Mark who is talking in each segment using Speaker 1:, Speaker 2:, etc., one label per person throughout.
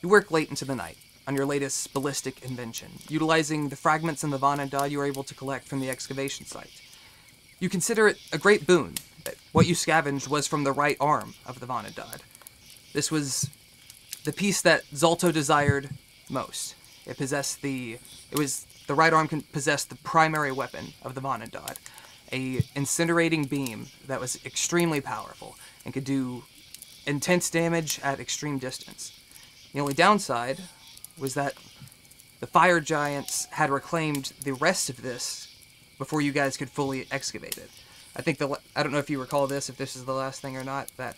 Speaker 1: You work late into the night on your latest ballistic invention, utilizing the fragments in the Vanadad you were able to collect from the excavation site. You consider it a great boon that what you scavenged was from the right arm of the Vanadad. This was the piece that Zolto desired most. It was the right arm possessed the primary weapon of the Vanadad, a incinerating beam that was extremely powerful and could do intense damage at extreme distance. The only downside was that the fire giants had reclaimed the rest of this before you guys could fully excavate it. I don't know if you recall this, if this is the last thing or not, that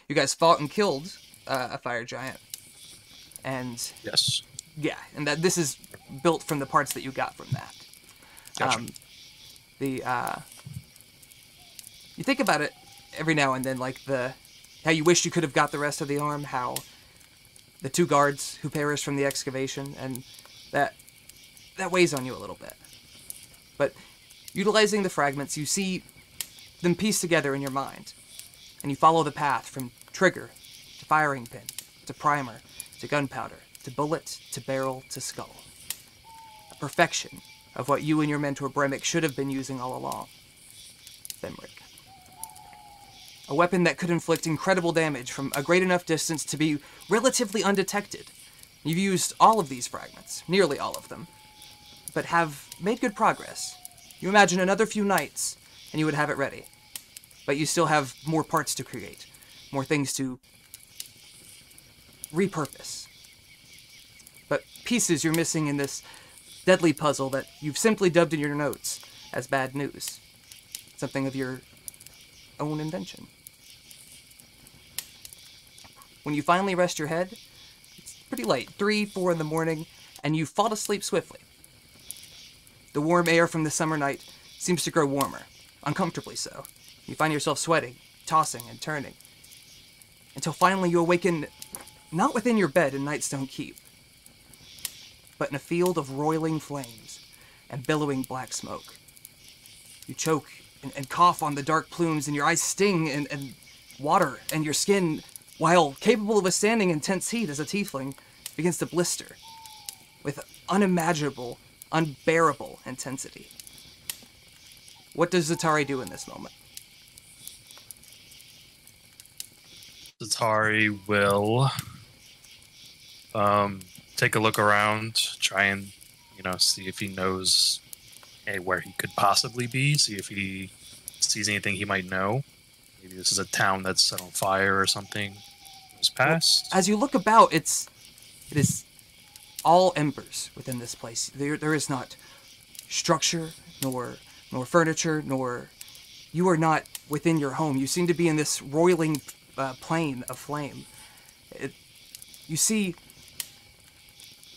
Speaker 1: you guys fought and killed a fire giant. And
Speaker 2: yes.
Speaker 1: Yeah, and that this is built from the parts that you got from that.
Speaker 2: Gotcha.
Speaker 1: You think about it every now and then, like how you wish you could have got the rest of the arm, how the 2 guards who perished from the excavation, and that weighs on you a little bit. But utilizing the fragments, you see them pieced together in your mind, and you follow the path from trigger to firing pin to primer to gunpowder to bullet to barrel to skull. A perfection of what you and your mentor Bremick should have been using all along. Themric. A weapon that could inflict incredible damage from a great enough distance to be relatively undetected. You've used all of these fragments, nearly all of them, but have made good progress. You imagine another few nights, and you would have it ready. But you still have more parts to create, more things to repurpose. But pieces you're missing in this deadly puzzle that you've simply dubbed in your notes as bad news. Something of your own invention. When you finally rest your head, it's pretty late, 3, 4 in the morning, and you fall asleep swiftly. The warm air from the summer night seems to grow warmer, uncomfortably so. You find yourself sweating, tossing and turning, until finally you awaken not within your bed in Nightstone Keep, but in a field of roiling flames and billowing black smoke. You choke and cough on the dark plumes, and your eyes sting and water, and your skin, while capable of withstanding intense heat as a tiefling, begins to blister with unimaginable, unbearable intensity. What does Zatari do in this moment?
Speaker 2: Zatari will take a look around, try and, see if he knows where he could possibly be, see if he sees anything he might know. Maybe this is a town that's set on fire or something in his past.
Speaker 1: As you look about, it is all embers within this place. There is not structure, nor furniture, nor you are not within your home. You seem to be in this roiling plain of flame. You see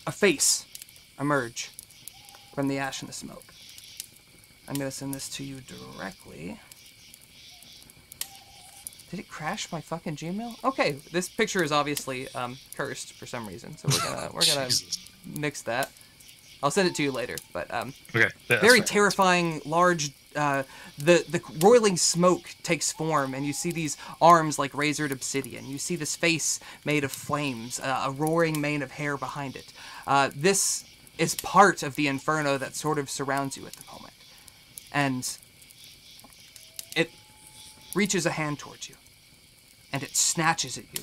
Speaker 1: a face emerge from the ash and the smoke. I'm going to send this to you directly. Did it crash my fucking Gmail? Okay, this picture is obviously cursed for some reason, so we're gonna nix that. I'll send it to you later, but
Speaker 2: okay,
Speaker 1: very terrifying, large. The roiling smoke takes form, and you see these arms like razored obsidian. You see this face made of flames, a roaring mane of hair behind it. This is part of the inferno that sort of surrounds you at the moment. And it reaches a hand towards you, and it snatches at you.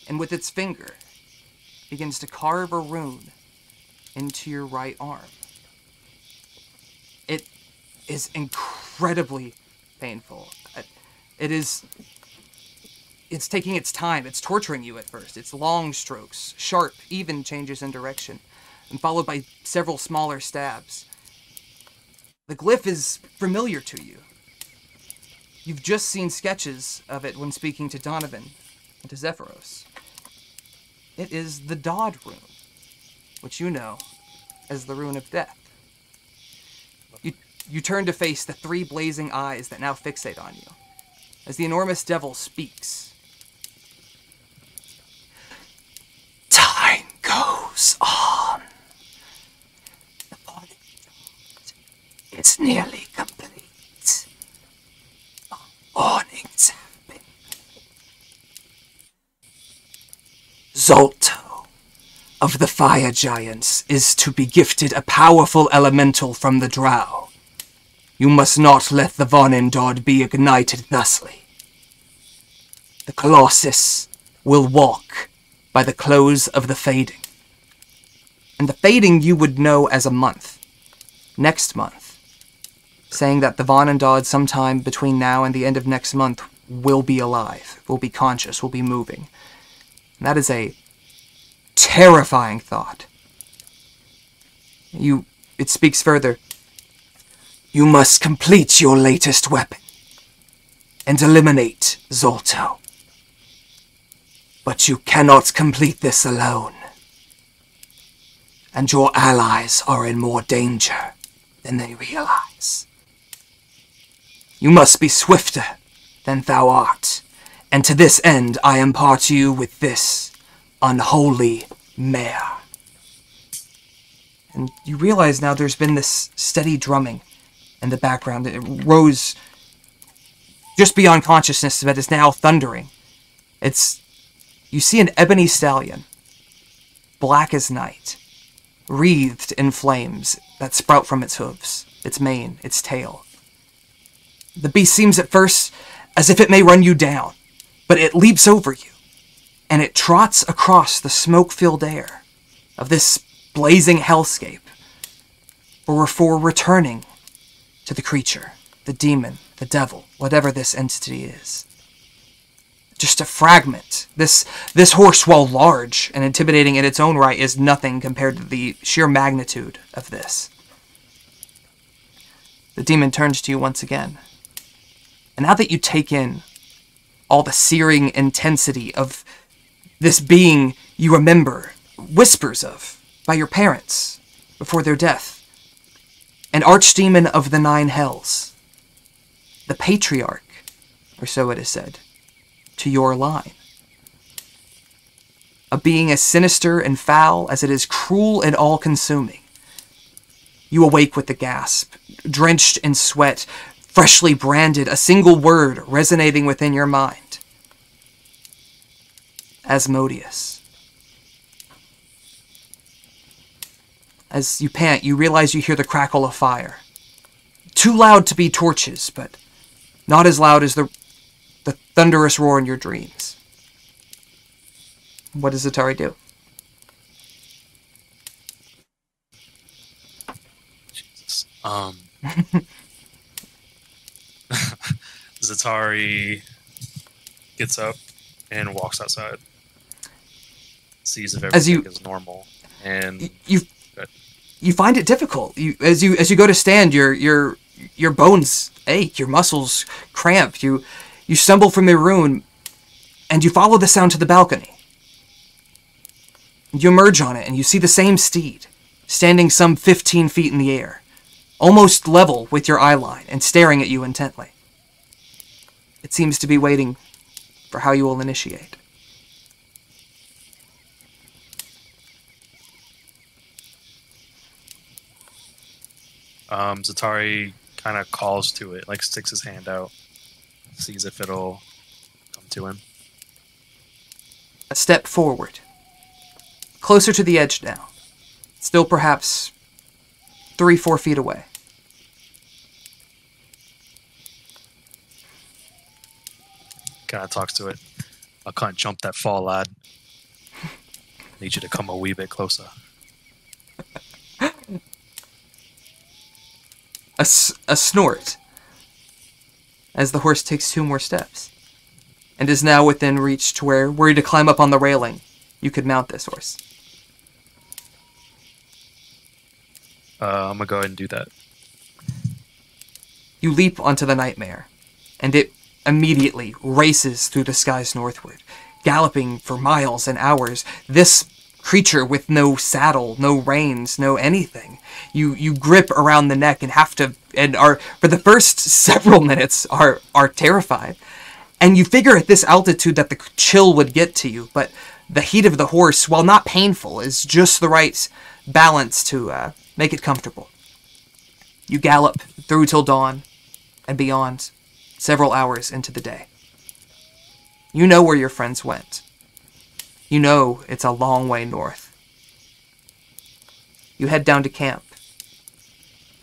Speaker 1: And with its finger, begins to carve a rune into your right arm. It is incredibly painful. It's taking its time. It's torturing you at first. It's long strokes, sharp, even changes in direction, and followed by several smaller stabs. The glyph is familiar to you. You've just seen sketches of it when speaking to Donovan and to Zephyros. It is the Dodd rune, which you know as the Rune of Death. You turn to face the 3 blazing eyes that now fixate on you, as the enormous devil speaks.
Speaker 3: Time goes on. The polyglot is nearly complete. Warnings have been. Zolto of the Fire Giants is to be gifted a powerful elemental from the Drow. You must not let the Vonindod be ignited thusly. The Colossus will walk by the close of the fading. And the fading you would know as a month. Next month. Saying that the Vonindod sometime between now and the end of next month will be alive, will be conscious, will be moving. And that is a terrifying thought. It speaks further. You must complete your latest weapon and eliminate Zolto. But you cannot complete this alone. And your allies are in more danger than they realize. You must be swifter than thou art, and to this end I impart you with this unholy mare. And you realize now there's been this steady drumming in the background. It rose just beyond consciousness, but it's now thundering. You see an ebony stallion, black as night, wreathed in flames that sprout from its hooves, its mane, its tail. The beast seems at first as if it may run you down, but it leaps over you, and it trots across the smoke-filled air of this blazing hellscape, before returning to the creature, the demon, the devil, whatever this entity is. Just a fragment. This horse, while large and intimidating in its own right, is nothing compared to the sheer magnitude of this. The demon turns to you once again. And now that you take in all the searing intensity of this being you remember whispers of by your parents before their death, an archdemon of the 9 hells, the patriarch, or so it is said, to your line. A being as sinister and foul as it is cruel and all-consuming. You awake with a gasp, drenched in sweat, freshly branded, a single word resonating within your mind. Asmodeus. As you pant, you realize you hear the crackle of fire. Too loud to be torches, but not as loud as the thunderous roar in your dreams. What does Zatari do?
Speaker 2: Jesus. Zatari gets up and walks outside. Sees if everything is normal, and
Speaker 1: you find it difficult. As you go to stand, your bones ache, your muscles cramp. You stumble from your room, and you follow the sound to the balcony. You emerge on it, and you see the same steed, standing some 15 feet in the air, almost level with your eye line, and staring at you intently. It seems to be waiting for how you will initiate.
Speaker 2: Zatari kind of calls to it, like sticks his hand out, sees if it'll come to him.
Speaker 1: A step forward. Closer to the edge now. Still perhaps 3-4 feet away.
Speaker 2: Kind of talks to it. I can't jump that fall, lad. Need you to come a wee bit closer.
Speaker 1: A snort as the horse takes 2 more steps and is now within reach to where, were you to climb up on the railing, you could mount this horse.
Speaker 2: I'm gonna go ahead and do that.
Speaker 1: You leap onto the nightmare, and it immediately races through the skies northward, galloping for miles and hours. This creature with no saddle, no reins, no anything. You grip around the neck and are for the first several minutes are terrified. And you figure at this altitude that the chill would get to you, but the heat of the horse, while not painful, is just the right balance to make it comfortable. You gallop through till dawn and beyond, several hours into the day. You know where your friends went.
Speaker 3: You know it's a long way north. You head down to camp.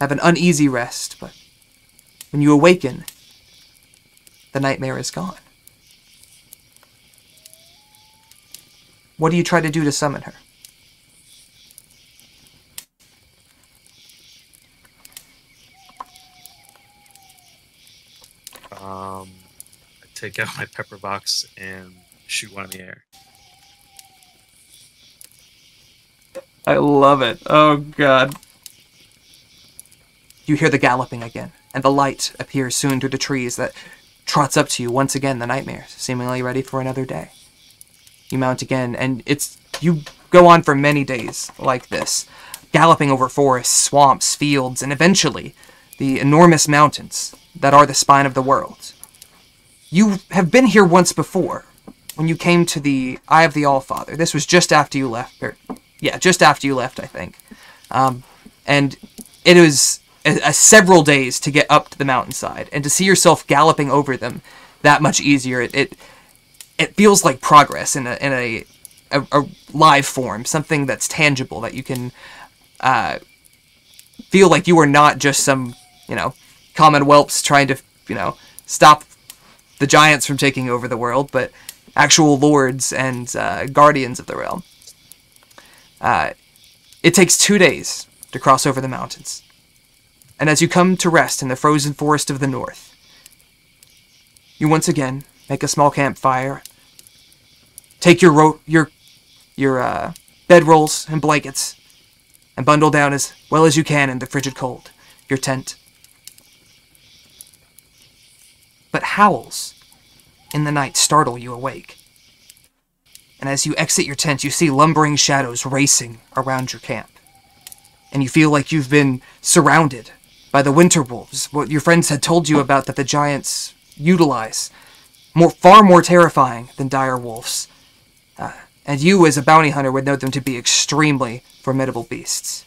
Speaker 3: Have an uneasy rest, but when you awaken, the nightmare is gone. What do you try to do to summon her?
Speaker 2: I take out my pepper box and shoot one in the air.
Speaker 3: I love it. Oh, God. You hear the galloping again, and the light appears soon through the trees that trots up to you once again, the nightmare, seemingly ready for another day. You mount again, and you go on for many days like this, galloping over forests, swamps, fields, and eventually the enormous mountains that are the spine of the world. You have been here once before, when you came to the Eye of the Allfather. This was just after you left, just after you left, I think. And it was several days to get up to the mountainside, and to see yourself galloping over them that much easier. It feels like progress in a live form, something that's tangible, that you can feel like you are not just some, common whelps trying to, stop the giants from taking over the world, but actual lords and guardians of the realm. It takes 2 days to cross over the mountains. And as you come to rest in the frozen forest of the north, you once again make a small campfire, take your bedrolls and blankets, and bundle down as well as you can in the frigid cold, your tent. But howls in the night startle you awake. And as you exit your tent, you see lumbering shadows racing around your camp. And you feel like you've been surrounded by the winter wolves, what your friends had told you about that the giants utilize, far more terrifying than dire wolves. And you, as a bounty hunter, would know them to be extremely formidable beasts.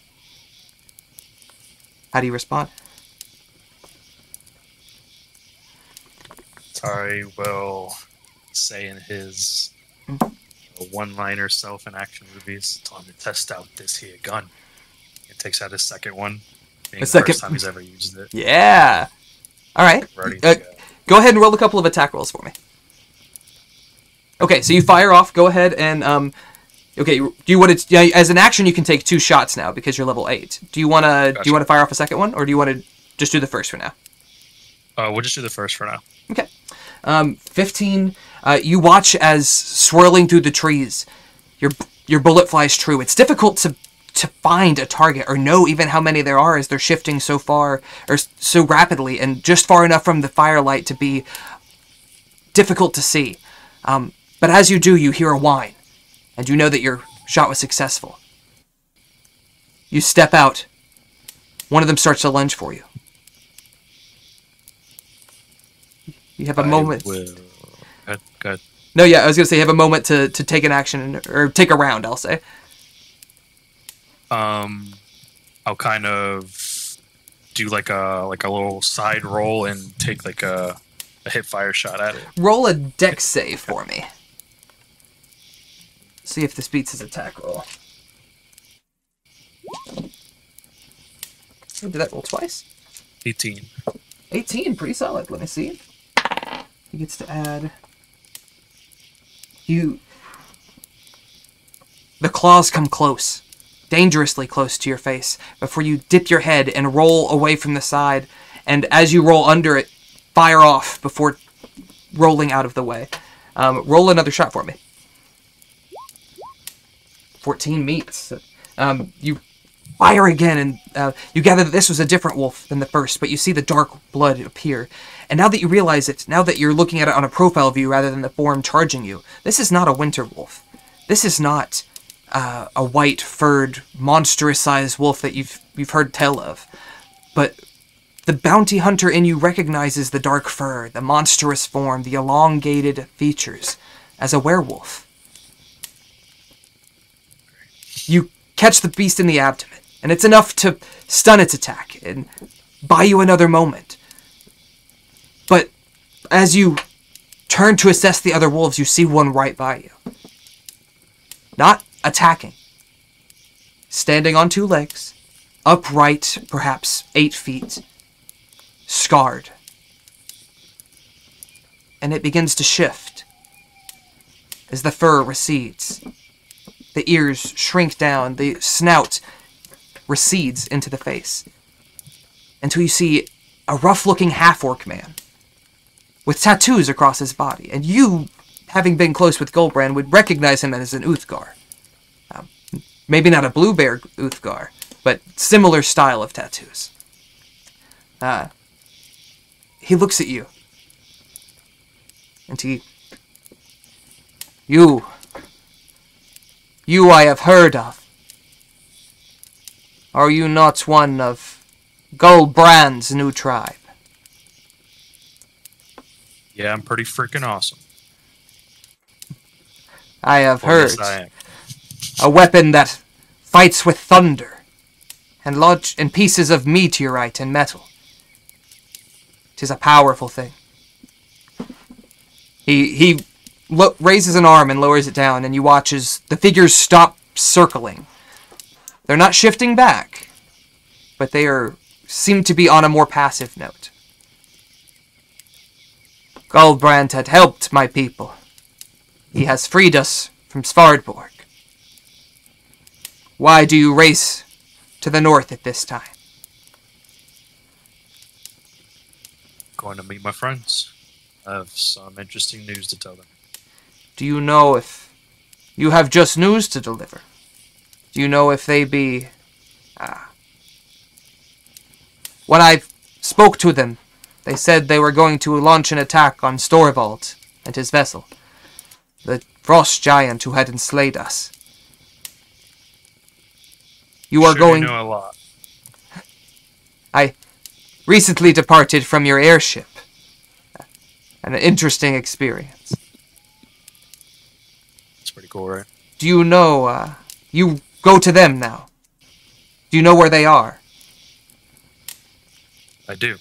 Speaker 3: How do you respond?
Speaker 2: Zatari will say in his one-liner self-in-action movies, "Time to test out this here gun." He takes out his second one, being the first time he's ever used it.
Speaker 3: Yeah. All right. Go ahead and roll a couple of attack rolls for me. Okay, so you fire off. Go ahead and okay. Do you want to? As an action, you can take 2 shots now because you're level 8. Do you want to? Gotcha. Do you want to fire off a second one, or do you want to just do the first for now?
Speaker 2: We'll just do the first for now.
Speaker 3: Okay. 15. You watch as swirling through the trees, your bullet flies true. It's difficult to find a target or know even how many there are as they're shifting so far or so rapidly and just far enough from the firelight to be difficult to see. But as you do, you hear a whine, and you know that your shot was successful. You step out. One of them starts to lunge for you. You have a moment.
Speaker 2: Good.
Speaker 3: No, yeah, I was gonna say you have a moment to take an action or take a round. I'll say.
Speaker 2: I'll kind of do like a little side roll and take like a hip fire shot at it.
Speaker 3: Roll a dex save for me. See if this beats his attack roll. Oh, did that roll twice?
Speaker 2: 18.
Speaker 3: 18, pretty solid. Let me see. He gets to add. The claws come close, dangerously close to your face, before you dip your head and roll away from the side, and as you roll under it, fire off before rolling out of the way. Roll another shot for me. 14 meets. You fire again, and you gather that this was a different wolf than the first, but you see the dark blood appear. And now that you realize it, now that you're looking at it on a profile view rather than the form charging you, this is not a winter wolf. This is not a white-furred, monstrous-sized wolf that you've heard tell of. But the bounty hunter in you recognizes the dark fur, the monstrous form, the elongated features as a werewolf. You catch the beast in the abdomen, and it's enough to stun its attack and buy you another moment. But as you turn to assess the other wolves, you see one right by you. Not attacking. Standing on two legs, upright, perhaps 8 feet, scarred. And it begins to shift as the fur recedes. The ears shrink down, the snout recedes into the face, until you see a rough-looking half-orc man with tattoos across his body. And you, having been close with Goldbrand, would recognize him as an Uthgar. Maybe not a blue bear Uthgar, but similar style of tattoos. He looks at you. And You I have heard of. Are you not one of Goldbrand's new tribe?
Speaker 2: Yeah, I'm pretty freaking awesome.
Speaker 3: I have heard.
Speaker 2: Yes, I am.
Speaker 3: A weapon that fights with thunder and lodged in pieces of meteorite and metal. 'Tis a powerful thing. He raises an arm and lowers it down, and you watch as the figures stop circling. They're not shifting back, but they seem to be on a more passive note. Goldbrand had helped my people. He has freed us from Svardborg. Why do you race to the north at this time?
Speaker 2: Going to meet my friends. I have some interesting news to tell them.
Speaker 3: Do you know if you have just news to deliver? Do you know if they be... When I spoke to them, they said they were going to launch an attack on Storvald and his vessel, the frost giant who had enslaved us. You are going...
Speaker 2: You know a lot.
Speaker 3: I recently departed from your airship. An interesting experience.
Speaker 2: It's pretty cool, right?
Speaker 3: Do you know, you go to them now. Do you know where they are?
Speaker 2: I do.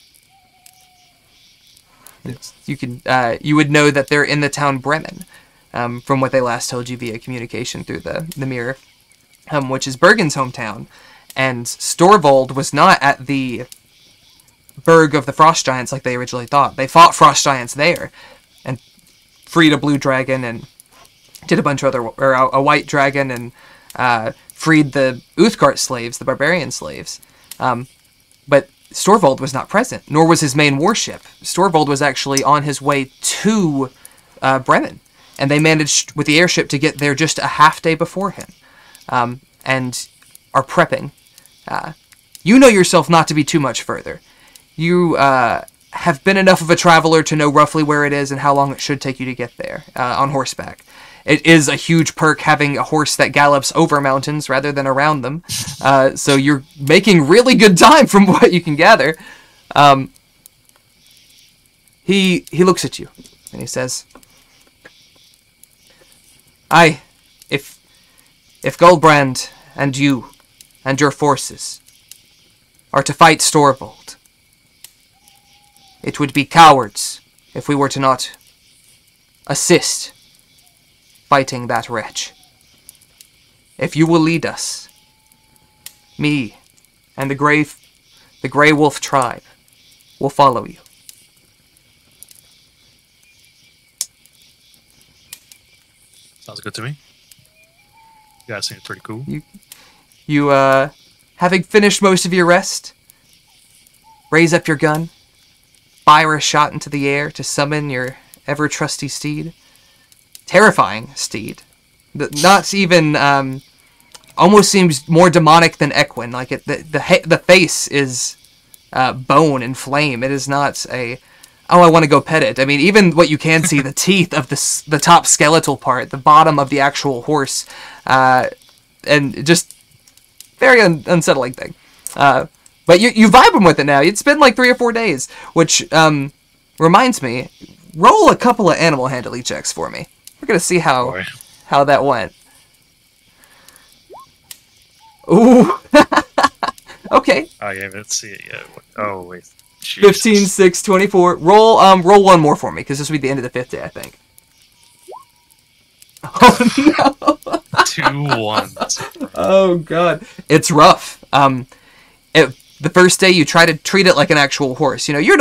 Speaker 3: You would know that they're in the town Bremen, from what they last told you via communication through the mirror, which is Bergen's hometown. And Storvold was not at the Burg of the Frost Giants like they originally thought. They fought Frost Giants there, and freed a blue dragon, and did a bunch of other, or a white dragon, and freed the Uthgard slaves, the barbarian slaves. But Storvold was not present, nor was his main warship. Storvold was actually on his way to Bremen, and they managed with the airship to get there just a half day before him, and are prepping. You know yourself not to be too much further. You have been enough of a traveler to know roughly where it is and how long it should take you to get there on horseback. It is a huge perk having a horse that gallops over mountains rather than around them. So you're making really good time from what you can gather. He looks at you and he says, if Goldbrand and you and your forces are to fight Storvold, it would be cowards if we were to not assist fighting that wretch. If you will lead us, me and the Grey Wolf tribe will follow you.
Speaker 2: Sounds good to me. You guys seem pretty cool.
Speaker 3: You having finished most of your rest, raise up your gun, fire a shot into the air to summon your ever-trusty steed. Terrifying steed. Not even, almost seems more demonic than equine. Like, the face is bone and flame. It is not a, oh, I want to go pet it. I mean, even what you can see, the teeth of the top skeletal part, the bottom of the actual horse, and just very unsettling thing. But you vibe them with it now. It's been like 3 or 4 days, which reminds me, roll a couple of animal handling checks for me. We're gonna see how that went. Ooh. Okay.
Speaker 2: Oh yeah, let's see it yet. Oh wait. Jesus.
Speaker 3: 15, 6, 24. Roll one more for me, because this will be the end of the 5th day, I think. Oh no!
Speaker 2: 2 ones.
Speaker 3: Oh god, it's rough. The first day you try to treat it like an actual horse. You know, you're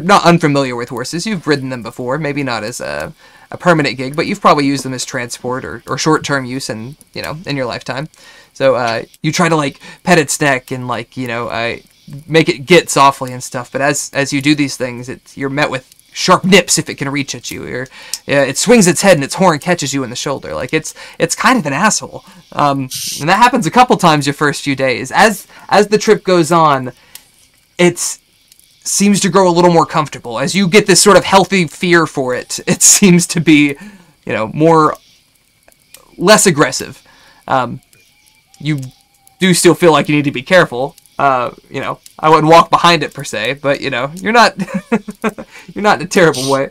Speaker 3: not unfamiliar with horses. You've ridden them before, maybe not as a permanent gig, but you've probably used them as transport or short-term use in your lifetime. So you try to like pet its neck and like make it get softly and stuff. But as you do these things, you're met with sharp nips if it can reach at you, or it swings its head and its horn catches you in the shoulder. Like it's kind of an asshole, and that happens a couple times your first few days. As the trip goes on, it seems to grow a little more comfortable. As you get this sort of healthy fear for it, it seems to be less aggressive. You do still feel like you need to be careful. I wouldn't walk behind it per se, but you're not you're not in a terrible way.